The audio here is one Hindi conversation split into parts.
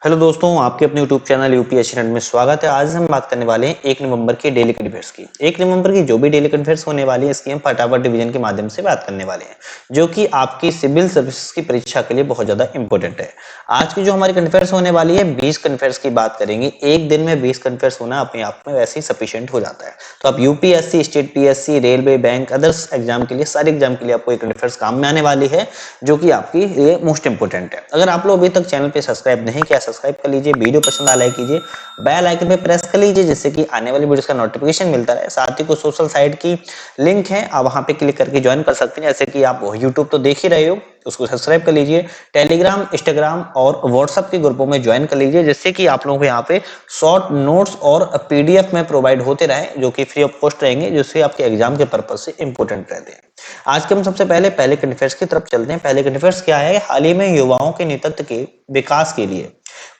हेलो दोस्तों, आपके अपने यूट्यूब चैनल यूपीएससी रन में स्वागत है। आज हम बात करने वाले हैं 1 नवंबर की डेली करंट अफेयर्स की। 1 नवंबर की जो भी डेली करंट अफेयर्स होने वाली है, इसकी हम फटाफट डिवीजन के माध्यम से बात करने वाले हैं, जो कि आपकी सिविल सर्विसेज की परीक्षा के लिए बहुत ज्यादा इंपॉर्टेंट है। आज की जो हमारी करंट अफेयर्स होने वाली है, 20 करंट अफेयर्स की बात करेंगे। एक दिन में 20 करंट अफेयर्स होना अपने आप में वैसे ही सफिशिएंट हो जाता है। तो आप UPSC, state PSC, railway, bank, others exam के लिए, सारे एग्जाम के लिए आपको एक करंट अफेयर्स काम में आने वाली है, जो कि आपकी लिए मोस्ट इंपोर्टेंट है। अगर आप लोग अभी तक चैनल पे सब्सक्राइब नहीं किया, सब्सक्राइब कर लीजिए। वीडियो पसंद आ लाइक कीजिए, बेल आइकन पे प्रेस कर लीजिए, जिससे कि आने वाली वीडियोस का नोटिफिकेशन मिलता रहे। साथ ही कुछ सोशल साइट की लिंक है, आप वहां पे क्लिक करके ज्वाइन कर सकते हैं। जैसे कि आप यूट्यूब तो देख ही रहे हो, उसको सब्सक्राइब कर लीजिए। टेलीग्राम, इंस्टाग्राम और व्हाट्सएप के ग्रुपों में ज्वाइन कर लीजिए, जिससे कि आप लोगों को यहाँ पे शॉर्ट नोट्स और पीडीएफ में प्रोवाइड होते रहे, जो कि फ्री ऑफ कॉस्ट रहेंगे, जिससे आपके एग्जाम के पर्पज से इंपोर्टेंट रहते हैं। आज के हम सबसे पहले करंट अफेयर्स की तरफ चलते हैं। पहले करंट अफेयर्स क्या है? हाल ही में युवाओं के नेतृत्व के विकास के लिए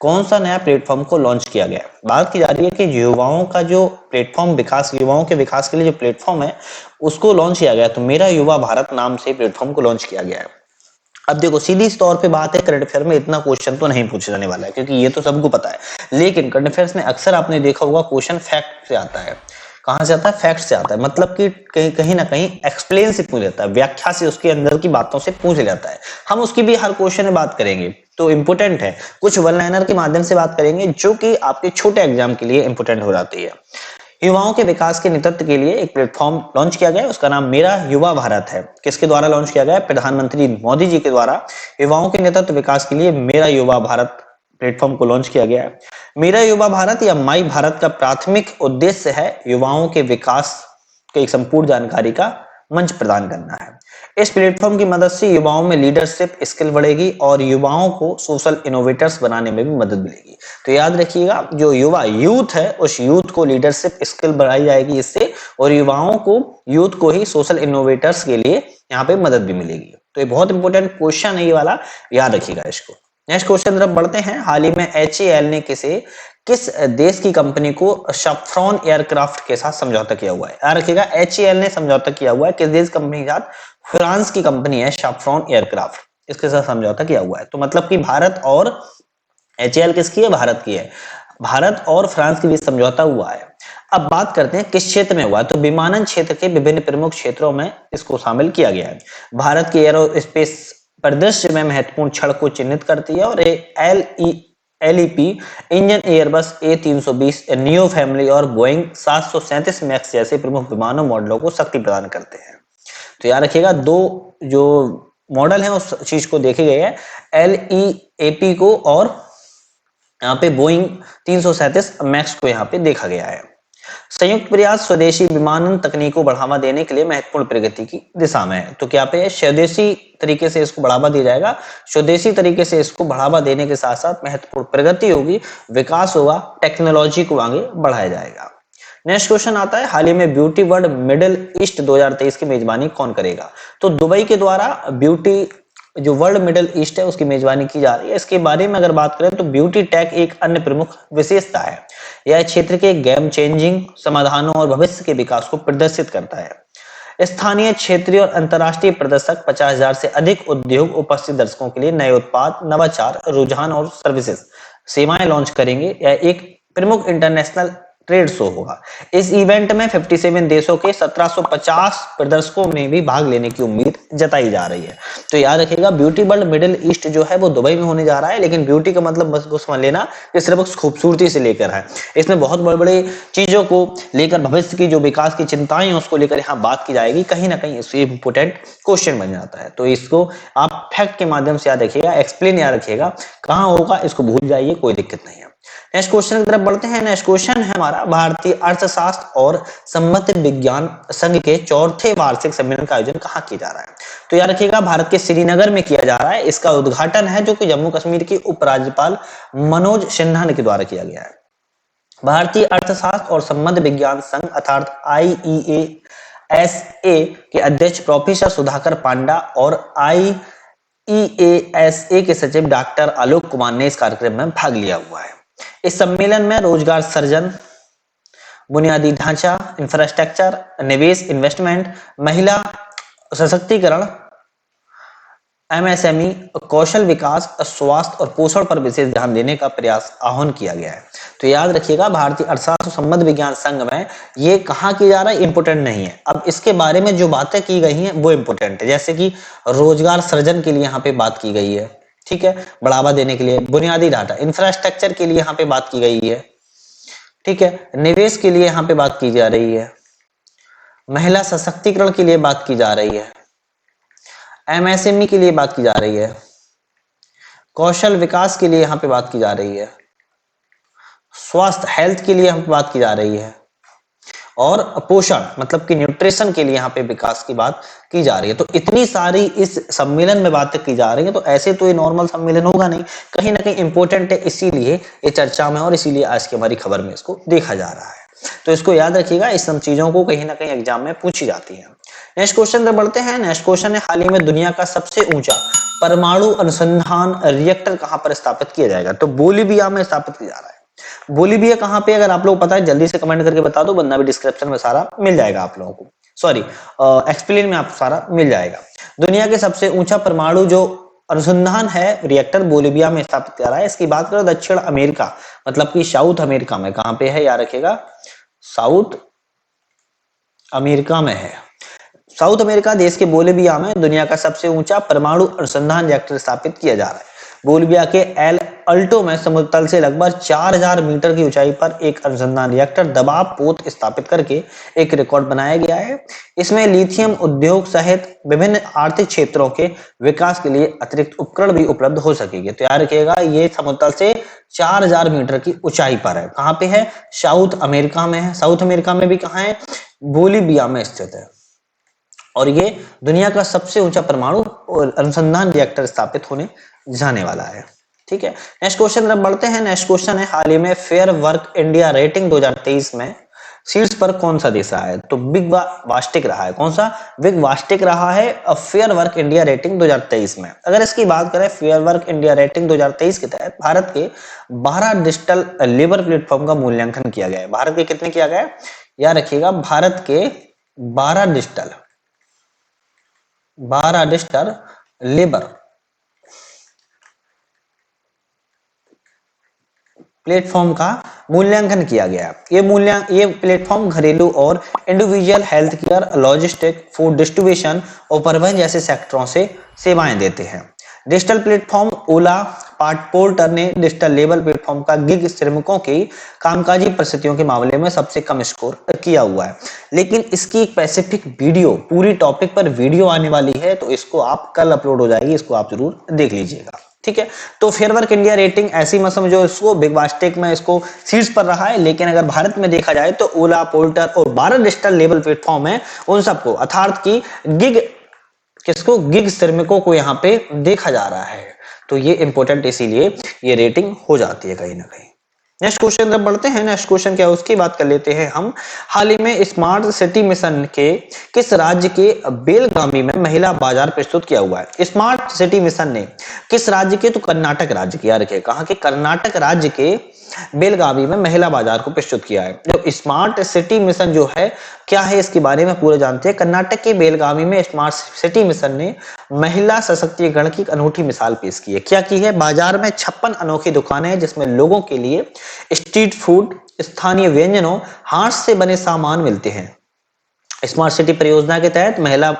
कौन सा नया प्लेटफॉर्म को लॉन्च किया गया? बात की जा रही है कि युवाओं का जो प्लेटफॉर्म विकास, युवाओं के विकास के लिए जो प्लेटफॉर्म है, उसको लॉन्च किया गया। तो मेरा युवा भारत नाम से प्लेटफॉर्म को लॉन्च किया गया है। अब देखो, सीधी तौर पे बात है, करंट अफेयर में इतना क्वेश्चन तो नहीं पूछा जाने वाला है, क्योंकि ये तो सबको पता है। लेकिन करंट अफेयर्स में अक्सर आपने देखा होगा, क्वेश्चन फैक्ट से आता है। कहां से आता है? फैक्ट से आता है। मतलब कि कहीं कहीं ना कहीं एक्सप्लेन से पूछ लेता है, व्याख्या से, उसके अंदर की बातों से पूछ लेता है। हम उसकी भी हर क्वेश्चन में बात करेंगे, तो इंपोर्टेंट है। कुछ वन लाइनर के माध्यम से बात करेंगे, जो कि आपके छोटे एग्जाम के लिए इंपोर्टेंट हो जाती है। युवाओं के विकास के नेतृत्व के लिए एक प्लेटफॉर्म लॉन्च किया गया है, उसका नाम मेरा युवा भारत है। किसके द्वारा लॉन्च किया गया है? प्रधानमंत्री मोदी जी के द्वारा युवाओं के नेतृत्व विकास के लिए मेरा युवा भारत प्लेटफॉर्म को लॉन्च किया गया है। मेरा युवा भारत या माई भारत का प्राथमिक उद्देश्य है युवाओं के विकास की एक संपूर्ण जानकारी का मंच प्रदान करना है। इस प्लेटफॉर्म की मदद से युवाओं में लीडरशिप स्किल बढ़ेगी और युवाओं को सोशल इनोवेटर्स बनाने में भी मदद मिलेगी। तो याद रखिएगा, जो युवा यूथ है, उस यूथ को लीडरशिप स्किल बढ़ाई जाएगी इससे, और युवाओं को, यूथ को ही सोशल इनोवेटर्स के लिए यहाँ पे मदद भी मिलेगी। तो ये बहुत इंपॉर्टेंट क्वेश्चन है ये वाला, याद रखिएगा इसको। नेक्स्ट क्वेश्चन तरफ बढ़ते हैं। हाल ही में HAL ने किस देश की कंपनी को सफ्रॉन एयरक्राफ्ट के साथ समझौता किया हुआ है? याद रखिएगा, HAL ने समझौता किया हुआ है किस देश कंपनी के साथ? फ्रांस की कंपनी है सफ्रॉन एयरक्राफ्ट, इसके साथ समझौता किया हुआ है। तो मतलब कि भारत और HAL किसकी है? भारत की है। भारत और फ्रांस के बीच समझौता हुआ है। अब बात करते हैं किस क्षेत्र में हुआ है। तो विमानन क्षेत्र के विभिन्न प्रमुख क्षेत्रों में इसको शामिल किया गया है। भारत के एरोस्पेस परिदृश्य में महत्वपूर्ण क्षण को चिन्हित करती है, और LEP engine Airbus A320 neo family और बोइंग 737 मैक्स जैसे प्रमुख विमानों मॉडलों को शक्ति प्रदान करते हैं। तो याद रखिएगा, दो जो मॉडल है उस चीज को देखे गए हैं, LEAP को, और यहाँ पे बोइंग 337 मैक्स को यहाँ पे देखा गया है। संयुक्त प्रयास स्वदेशी विमानन तकनीक को बढ़ावा देने के लिए महत्वपूर्ण प्रगति की दिशा में है। तो क्या पे स्वदेशी तरीके से इसको बढ़ावा दिया जाएगा। स्वदेशी तरीके से इसको बढ़ावा देने के साथ साथ महत्वपूर्ण प्रगति होगी, विकास होगा, टेक्नोलॉजी को आगे बढ़ाया जाएगा। नेक्स्ट क्वेश्चन आता है, हाल ही में ब्यूटी वर्ल्ड मिडिल ईस्ट 2023 की मेजबानी कौन करेगा? तो दुबई के द्वारा ब्यूटी जो वर्ल्ड मिडिल ईस्ट है, उसकी मेजबानी की जा रही है। इसके बारे में अगर बात करें तो ब्यूटी टेक एक अन्य प्रमुख विशेषता है। यह क्षेत्र के गेम चेंजिंग समाधानों और भविष्य के विकास को प्रदर्शित करता है। स्थानीय, क्षेत्रीय और अंतर्राष्ट्रीय प्रदर्शक 50,000 से अधिक उद्योग उपस्थित दर्शकों के लिए नए उत्पाद, नवाचार, रुझान और सर्विसेज सेवाएं लॉन्च करेंगे। यह एक प्रमुख इंटरनेशनल ट्रेड शो होगा। इस इवेंट में 57 देशों के 1750 प्रदर्शकों में भी भाग लेने की उम्मीद जताई जा रही है। तो याद रखिएगा, ब्यूटी वर्ल्ड मिडिल ईस्ट जो है वो दुबई में होने जा रहा है। लेकिन ब्यूटी का मतलब बस को समझ लेना कि सिर्फ खूबसूरती से लेकर है, इसमें बहुत बड़े बड़े चीजों को लेकर, भविष्य की जो विकास की चिंताएं हैं उसको लेकर यहाँ बात की जाएगी। कहीं ना कहीं इससे इंपोर्टेंट क्वेश्चन बन जाता है। तो इसको आप फैक्ट के माध्यम से याद रखिएगा, एक्सप्लेन याद रखिएगा, कहाँ होगा इसको भूल जाइए, कोई दिक्कत नहीं है। नेक्स्ट क्वेश्चन की तरफ बढ़ते हैं। नेक्स्ट क्वेश्चन है हमारा, भारतीय अर्थशास्त्र और सम्मत विज्ञान संघ के चौथे वार्षिक सम्मेलन का आयोजन कहाँ किया जा रहा है? तो याद रखिएगा, भारत के श्रीनगर में किया जा रहा है। इसका उद्घाटन है जो कि जम्मू कश्मीर की उपराज्यपाल मनोज सिन्हा के द्वारा किया गया है। भारतीय अर्थशास्त्र और संबंध विज्ञान संघ अर्थात IEASA के अध्यक्ष प्रोफेसर सुधाकर पांडा और IEASA के सचिव डॉक्टर आलोक कुमार ने इस कार्यक्रम में भाग लिया हुआ है। इस सम्मेलन में रोजगार सृजन, बुनियादी ढांचा, इंफ्रास्ट्रक्चर, निवेश, इन्वेस्टमेंट, महिला सशक्तिकरण, एमएसएमई, कौशल विकास, स्वास्थ्य और पोषण पर विशेष ध्यान देने का प्रयास आह्वान किया गया है। तो याद रखिएगा, भारतीय अर्थशास्त्र संबंध विज्ञान संघ में ये कहाँ की जा रहा है, इंपोर्टेंट नहीं है। अब इसके बारे में जो बातें की गई हैं वो इंपोर्टेंट है, जैसे कि रोजगार सृजन के लिए यहाँ पे बात की गई है, ठीक है, बढ़ावा देने के लिए, बुनियादी ढांचा इंफ्रास्ट्रक्चर के लिए यहाँ पे बात की गई है, ठीक है, निवेश के लिए यहाँ पे बात की जा रही है, महिला सशक्तिकरण के लिए बात की जा रही है, एमएसएमई के लिए बात की जा रही है, कौशल विकास के लिए यहाँ पे बात की जा रही है, स्वास्थ्य हेल्थ के लिए यहाँ पे बात की जा रही है, और पोषण मतलब कि न्यूट्रिशन के लिए यहाँ पे विकास की बात की जा रही है। तो इतनी सारी इस सम्मेलन में बातें की जा रही है, तो ऐसे तो ये नॉर्मल सम्मेलन होगा नहीं, कहीं ना कहीं इंपॉर्टेंट है, इसीलिए ये चर्चा में और इसीलिए आज की हमारी खबर में इसको देखा जा रहा है। तो इसको याद रखिएगा, इस सब चीजों को कहीं ना कहीं एग्जाम में पूछी जाती है। नेक्स्ट क्वेश्चन पर बढ़ते हैं। नेक्स्ट क्वेश्चन है, हाल ही में दुनिया का सबसे ऊंचा परमाणु अनुसंधान रिएक्टर कहां पर स्थापित किया जाएगा? तो बोलिविया में स्थापित किया जा रहा है। बोलिविया कहां पे, अगर आप लोग पता है जल्दी से कमेंट करके बता दो, वरना भी डिस्क्रिप्शन में सारा मिल जाएगा आप लोगों को, सॉरी एक्सप्लेन में आपको सारा मिल जाएगा। दुनिया के सबसे ऊंचा परमाणु जो अनुसंधान है रिएक्टर बोलिविया में स्थापित किया रहा है। इसकी बात करें दक्षिण अमेरिका मतलब कि साउथ अमेरिका में, कहां पे है याद रखिएगा, साउथ अमेरिका में है। साउथ अमेरिका देश के बोलिविया में दुनिया का सबसे ऊंचा परमाणु अनुसंधान रिएक्टर स्थापित किया जा रहा है। बोलिविया के एल अल्टो में समुद्र तल से लगभग 4000 मीटर की ऊंचाई पर एक अनुसंधान रिएक्टर दबाव पोत स्थापित करके एक रिकॉर्ड बनाया गया है। इसमें लिथियम उद्योग सहित विभिन्न आर्थिक क्षेत्रों के विकास के लिए अतिरिक्त उपकरण भी उपलब्ध हो सकेंगे। तो याद रखिएगा, ये समुद्र तल से 4000 मीटर की ऊंचाई पर है। कहां पे है? साउथ अमेरिका में है। साउथ अमेरिका में भी कहां है? बोलिविया में स्थित है। और ये दुनिया का सबसे ऊंचा परमाणु अनुसंधान रिएक्टर स्थापित होने जाने वाला है। ठीक है, नेक्स्ट क्वेश्चन तरफ बढ़ते हैं। नेक्स्ट क्वेश्चन है, हाल ही में फेयर वर्क इंडिया रेटिंग 2023 में शीर्ष पर कौन सा देश रहा है? तो बिग वास्टिक रहा है। कौन सा? बिग वास्टिक रहा है फेयर वर्क इंडिया रेटिंग 2023 में। अगर इसकी बात करें, फेयर वर्क इंडिया रेटिंग 2023 के तहत भारत के 12 डिजिटल लेबर प्लेटफॉर्म का मूल्यांकन किया गया है। भारत के कितने किया गया? याद रखिएगा, भारत के 12 डिजिटल लेबर प्लेटफॉर्म का मूल्यांकन किया गया। ये प्लेटफॉर्म घरेलू और individual health care, logistic, food distribution और परिवहन जैसे सेक्टरों से सेवाएं देते हैं। डिजिटल प्लेटफॉर्म ओला पोर्टर ने डिजिटल लेबर प्लेटफॉर्म का गिग श्रमिकों की कामकाजी परिस्थितियों के मामले में सबसे कम स्कोर किया हुआ है। लेकिन इसकी एक स्पेसिफिक वीडियो, पूरी टॉपिक पर वीडियो आने वाली है, तो इसको आप कल अपलोड हो जाएगी, इसको आप जरूर देख लीजिएगा। ठीक है, तो फेयर वर्क इंडिया रेटिंग ऐसी मत समझो इसको, बिग वास्टिक में इसको शीर्ष पर रहा है, लेकिन अगर भारत में देखा जाए तो ओला, पोर्टर और 12 डिजिटल लेबर प्लेटफॉर्म है, उन सबको अर्थात की गिग श्रमिकों को यहाँ पे देखा जा रहा है। तो ये इंपॉर्टेंट, इसीलिए ये रेटिंग हो जाती है कहीं ना कहीं। नेक्स्ट क्वेश्चन जब बढ़ते हैं, नेक्स्ट क्वेश्चन क्या है उसकी बात कर लेते हैं हम। हाल ही में स्मार्ट सिटी मिशन के किस राज्य के बेलगामी में महिला बाजार प्रस्तुत किया हुआ है? स्मार्ट सिटी मिशन ने किस राज्य के? तो कर्नाटक राज्य के। याद रखिए, कहां के? कर्नाटक राज्य के बेलगावी में महिला बाजार को प्रस्तुत किया है। जो स्मार्ट सिटी मिशन जो है, क्या है इसके बारे में पूरे जानते हैं। कर्नाटक के बेलगावी में स्मार्ट सिटी मिशन ने महिला सशक्तिकरण की अनूठी मिसाल पेश की है। क्या की है? बाजार में 56 अनोखी दुकानें हैं, जिसमें लोगों के लिए स्ट्रीट फूड, स्थानीय व्यंजनों, हाथ से बने सामान मिलते हैं। स्मार्ट सिटी परियोजना के तहत महिला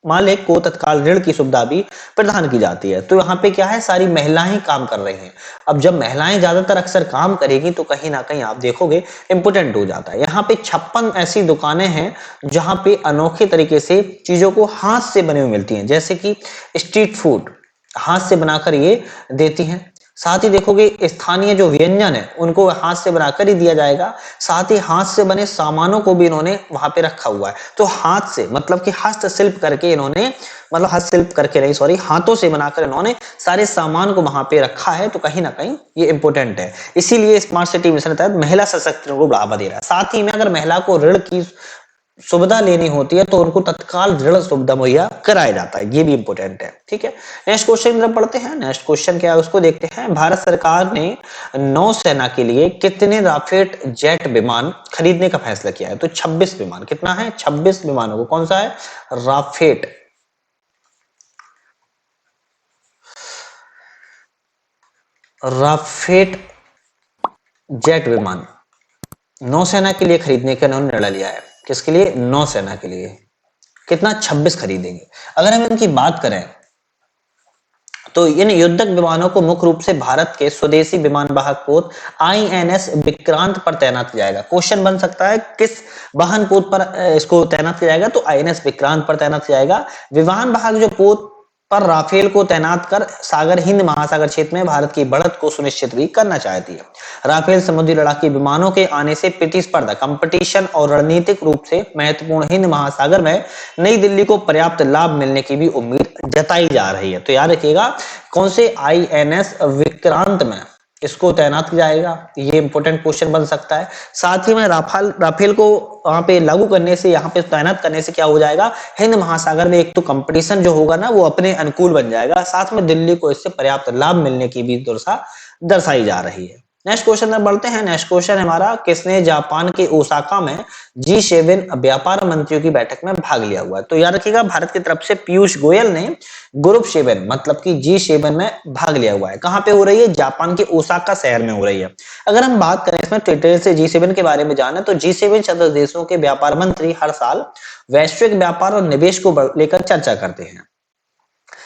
मालिक को तत्काल ऋण की सुविधा भी प्रदान की जाती है। तो यहाँ पे क्या है, सारी महिलाएं काम कर रही हैं। अब जब महिलाएं ज्यादातर अक्सर काम करेगी तो कहीं ना कहीं आप देखोगे इंपोर्टेंट हो जाता है। यहाँ पे 56 ऐसी दुकानें हैं जहां पे अनोखे तरीके से चीजों को हाथ से बने हुए मिलती हैं, जैसे कि स्ट्रीट फूड हाथ से बनाकर ये देती हैं। साथ ही देखोगे स्थानीय जो व्यंजन है उनको हाथ से बनाकर ही दिया जाएगा। साथ ही हाथ से बने सामानों को भी इन्होंने वहां पे रखा हुआ है। तो हाथ से मतलब कि हस्तशिल्प करके इन्होंने, मतलब हस्तशिल्प करके नहीं, सॉरी, हाथों से बनाकर इन्होंने सारे सामान को वहां पे रखा है। तो कहीं ना कहीं ये इंपॉर्टेंट है, इसीलिए स्मार्ट सिटी मिशन के तहत महिला सशक्तिकरण को बढ़ावा दे रहा है। साथ ही में अगर महिला को ऋण की सुविधा लेनी होती है तो उनको तत्काल ऋण सुविधा मुहैया कराया जाता है। ये भी इंपॉर्टेंट है। ठीक है, नेक्स्ट क्वेश्चन जब पढ़ते हैं, नेक्स्ट क्वेश्चन क्या है उसको देखते हैं। भारत सरकार ने नौसेना के लिए कितने राफेल जेट विमान खरीदने का फैसला किया है? तो 26 विमान। कितना है? 26 विमानों को। कौन सा है? राफेल राफेल जेट विमान नौसेना के लिए खरीदने का उन्होंने निर्णय लिया है। किसके लिए? नौसेना के लिए। कितना? 26 खरीदेंगे। अगर हम इनकी बात करें तो इन युद्धक विमानों को मुख्य रूप से भारत के स्वदेशी विमान वाहक पोत आईएनएस विक्रांत पर तैनात किया जाएगा। क्वेश्चन बन सकता है किस वाहन पोत पर इसको तैनात किया जाएगा, तो आईएनएस विक्रांत पर तैनात किया जाएगा। विमान वाहक जो पोत पर राफेल को तैनात कर सागर हिंद महासागर क्षेत्र में भारत की बढ़त को सुनिश्चित भी करना चाहती है। राफेल समुद्री लड़ाकू विमानों के आने से प्रतिस्पर्धा कंपटीशन और रणनीतिक रूप से महत्वपूर्ण हिंद महासागर में नई दिल्ली को पर्याप्त लाभ मिलने की भी उम्मीद जताई जा रही है। तो याद रखिएगा कौन से आईएनएस विक्रांत में इसको तैनात किया जाएगा, ये इंपॉर्टेंट क्वेश्चन बन सकता है। साथ ही में राफेल को वहां पे लागू करने से, यहाँ पे तैनात करने से क्या हो जाएगा, हिंद महासागर में एक तो कंपटीशन जो होगा ना वो अपने अनुकूल बन जाएगा, साथ में दिल्ली को इससे पर्याप्त लाभ मिलने की भी दर्शाई जा रही है। नेक्स्ट क्वेश्चन में बढ़ते हैं। नेक्स्ट क्वेश्चन हमारा, किसने जापान के ओसाका में G7 व्यापार मंत्रियों की बैठक में भाग लिया हुआ है? तो याद रखिएगा भारत की तरफ से पीयूष गोयल ने ग्रुप 7 मतलब कि G7 में भाग लिया हुआ है। कहां पे हो रही है? जापान के ओसाका शहर में हो रही है। अगर हम बात करें इसमें डिटेल से G7 के बारे में जाने तो G7 सदस्य देशों के व्यापार मंत्री हर साल वैश्विक व्यापार और निवेश को लेकर चर्चा करते हैं,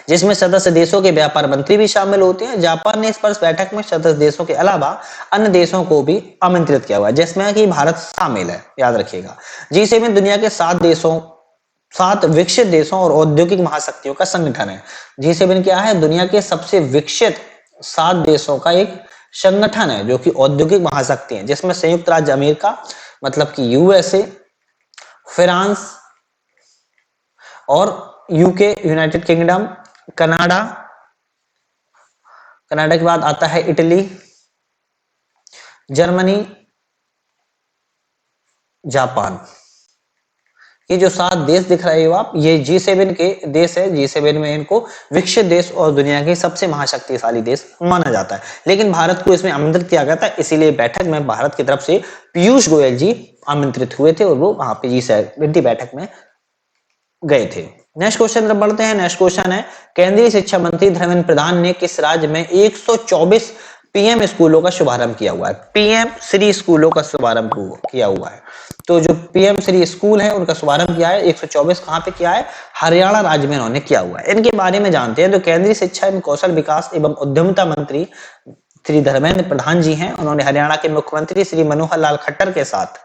जिसमें सदस्य देशों के व्यापार मंत्री भी शामिल होते हैं। जापान ने इस पर बैठक में सदस्य देशों के अलावा अन्य देशों को भी आमंत्रित किया हुआ है, जिसमें कि भारत शामिल है। याद रखिएगा G7 दुनिया के 7 विकसित देशों और औद्योगिक महाशक्तियों का संगठन है। G7 क्या है? दुनिया के सबसे विकसित 7 देशों का एक संगठन है जो कि औद्योगिक महाशक्ति है, जिसमें संयुक्त राज्य अमेरिका मतलब कि यूएसए, फ्रांस और यूके यूनाइटेड किंगडम, कनाडा के बाद आता है इटली, जर्मनी, जापान। ये जो 7 देश दिख रहे हो आप, ये G7 के देश है। G7 में इनको विकसित देश और दुनिया के सबसे महाशक्तिशाली देश माना जाता है, लेकिन भारत को इसमें आमंत्रित किया गया था, इसीलिए बैठक में भारत की तरफ से पीयूष गोयल जी आमंत्रित हुए थे और वो वहां पे G7 बैठक में गए थे। नेक्स्ट क्वेश्चन पर बढ़ते हैं। नेक्स्ट क्वेश्चन है, केंद्रीय शिक्षा मंत्री धर्मेंद्र प्रधान ने किस राज्य में 124 पीएम स्कूलों का शुभारंभ किया हुआ है? पीएम श्री स्कूलों का शुभारंभ किया हुआ है। तो जो पीएम श्री स्कूल है उनका शुभारंभ किया है 124 कहां पे किया है? हरियाणा राज्य में उन्होंने किया हुआ है। इनके बारे में जानते हैं। तो केंद्रीय शिक्षा एवं कौशल विकास एवं उद्यमिता मंत्री श्री धर्मेंद्र प्रधान जी हैं, उन्होंने हरियाणा के मुख्यमंत्री श्री मनोहर लाल खट्टर के साथ,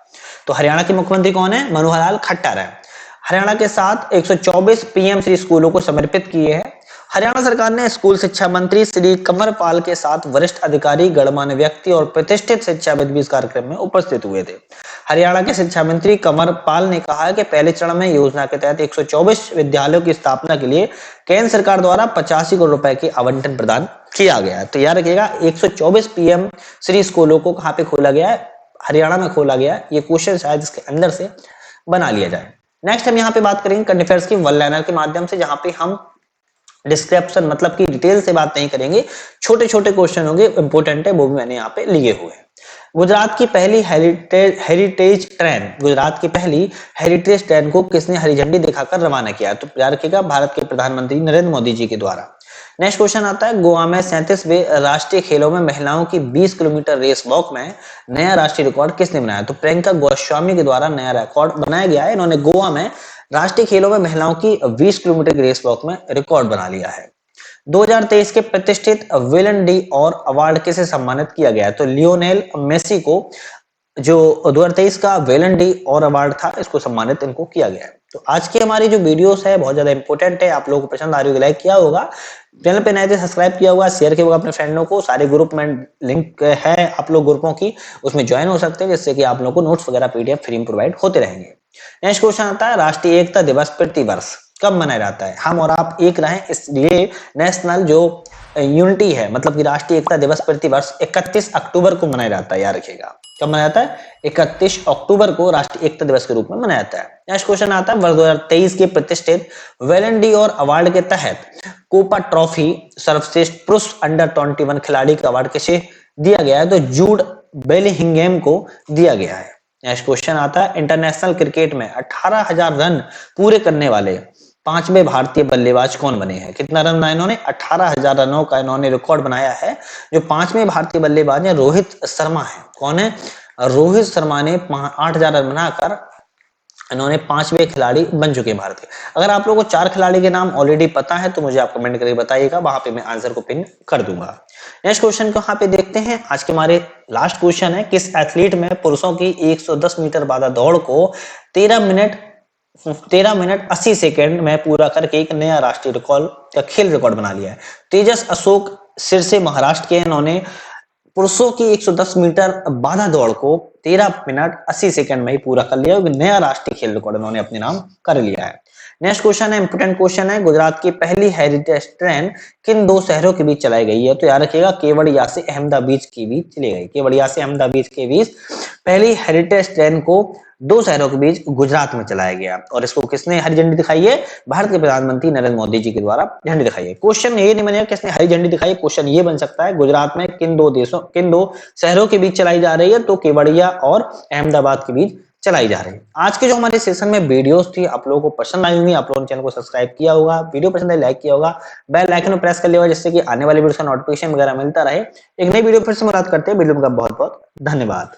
तो हरियाणा के मुख्यमंत्री कौन है? मनोहर लाल खट्टर है, हरियाणा के साथ 124 पीएम श्री स्कूलों को समर्पित किए हैं। हरियाणा सरकार ने स्कूल शिक्षा मंत्री श्री कंवर पाल के साथ वरिष्ठ अधिकारी, गणमान्य व्यक्ति और प्रतिष्ठित शिक्षाविद भी इस कार्यक्रम में उपस्थित हुए थे। हरियाणा के शिक्षा मंत्री कंवर पाल ने कहा है कि पहले चरण में योजना के तहत 124 विद्यालयों की स्थापना के लिए केंद्र सरकार द्वारा 85 करोड़ रुपए की आवंटन प्रदान किया गया है। तो याद रखिएगा 124 पीएम श्री स्कूलों को कहां पे खोला गया है? हरियाणा में खोला गया है। ये क्वेश्चन शायद इसके अंदर से बना लिया जाए। नेक्स्ट हम यहाँ पे बात करेंगे करंट अफेयर्स की वन लाइनर के माध्यम से, जहां पे हम डिस्क्रिप्शन मतलब कि डिटेल से बात नहीं करेंगे, छोटे छोटे क्वेश्चन होंगे, इंपॉर्टेंट है, वो भी मैंने यहाँ पे लिए हुए हैं। गुजरात की पहली हेरिटेज ट्रेन को किसने हरी झंडी दिखाकर रवाना किया? तो याद रखिएगा भारत के प्रधानमंत्री नरेंद्र मोदी जी के द्वारा। नेक्स्ट क्वेश्चन आता है, गोवा में 37वें राष्ट्रीय खेलों में महिलाओं की 20 किलोमीटर रेस वॉक में नया राष्ट्रीय रिकॉर्ड किसने बनाया? तो प्रियंका गोस्वामी के द्वारा नया रिकॉर्ड बनाया गया है। इन्होंने गोवा में राष्ट्रीय खेलों में महिलाओं की 20 किलोमीटर की रेस वॉक में रिकॉर्ड बना लिया है। 2023 के प्रतिष्ठित विलन डी और अवार्ड किसे सम्मानित किया गया है? तो लियोनेल मेसी को जो 2023 का वेलन डी और अवार्ड था, इसको सम्मानित इनको किया गया है। तो आज की हमारी जो वीडियोस है बहुत ज्यादा इंपॉर्टेंट है, आप लोगों को पसंद आ रही होगी, लाइक किया होगा, चैनल पे नए थे सब्सक्राइब किया हुआ, शेयर किया होगा अपने फ्रेंडों को। सारे ग्रुप में लिंक है आप लोग ग्रुपों की, उसमें ज्वाइन हो सकते हैं, जिससे कि आप लोगों को नोट्स वगैरह पीडीएफ फ्री में प्रोवाइड होते रहेंगे। नेक्स्ट क्वेश्चन आता है, राष्ट्रीय एकता दिवस प्रति वर्ष कब मनाया जाता है? हम और आप एक रहें, इसलिए नेशनल जो यूनिटी है मतलब कि राष्ट्रीय एकता दिवस प्रति वर्ष 31 अक्टूबर को मनाया जाता है। याद रखिएगा कब मनाया जाता है? 31 अक्टूबर को राष्ट्रीय एकता दिवस के रूप में मनाया जाता है। नेक्स्ट क्वेश्चन आता है, वर्ष 2023 के प्रतिष्ठित वेलन डी और अवार्ड के तहत कोपा ट्रॉफी सर्वश्रेष्ठ पुरुष अंडर 21 खिलाड़ी का अवार्ड किसे दिया गया है? तो जूड बेलिंगहम को दिया गया है। नेक्स्ट क्वेश्चन आता है, इंटरनेशनल क्रिकेट में 18,000 रन पूरे करने वाले पांचवें भारतीय बल्लेबाज कौन बने हैं? कितना रन बनाया इन्होंने? 18,000 रनों का इन्होंने रिकॉर्ड बनाया है। जो पांचवें भारतीय बल्लेबाज हैं रोहित शर्मा है। कौन है? रोहित शर्मा ने 8,000 रन बनाकर इन्होंने पांचवें खिलाड़ी बन चुके हैं भारत के। अगर आप लोगों को 4 खिलाड़ी के नाम ऑलरेडी पता है तो मुझे आप कमेंट करके बताइएगा, वहां पे मैं आंसर को पिन कर दूंगा। नेक्स्ट क्वेश्चन को यहाँ पे देखते हैं। आज के हमारे लास्ट क्वेश्चन है, किस एथलीट में पुरुषों की 110 मीटर बाधा दौड़ को 13 मिनट 80 सेकेंड में पूरा करके एक नया राष्ट्रीय रिकॉर्ड का खेल रिकॉर्ड बना लिया है? तेजस अशोक सिरसे महाराष्ट्र के, इन्होंने पुरुषों की 110 मीटर बाधा दौड़ को 13 मिनट 80 सेकंड में ही पूरा कर लिया। नया राष्ट्रीय खेल रिकॉर्ड उन्होंने अपने नाम कर लिया है। नेक्स्ट क्वेश्चन है, इंपोर्टेंट क्वेश्चन है, गुजरात की पहली हेरिटेज ट्रेन किन दो शहरों के बीच चलाई गई है? तो याद रखिएगा केवड़िया से अहमदाबाद के बीच चली गई। केवड़िया से अहमदाबाद के बीच पहली हेरिटेज ट्रेन को दो शहरों के बीच गुजरात में चलाया गया। और इसको किसने हरी झंडी दिखाई है? भारत के प्रधानमंत्री नरेंद्र मोदी जी के द्वारा झंडी दिखाई है। क्वेश्चन ये नहीं बनेगा किसने हरी झंडी दिखाई, क्वेश्चन ये बन सकता है गुजरात में किन दो शहरों के बीच चलाई जा रही है? तो केवड़िया और अहमदाबाद के बीच चलाई जा रही है। आज के जो हमारे सेशन में वीडियोस थी आप लोगों को पसंद आई होंगी, आप लोगों ने चैनल को सब्सक्राइब किया होगा, वीडियो पसंद है लाइक किया होगा, बेल आइकन को प्रेस कर लिया होगा जिससे कि आने वाली वीडियो का नोटिफिकेशन वगैरह मिलता रहे। एक नई वीडियो फिर से मुलाकात करते हैं। वीडियो में बहुत बहुत धन्यवाद।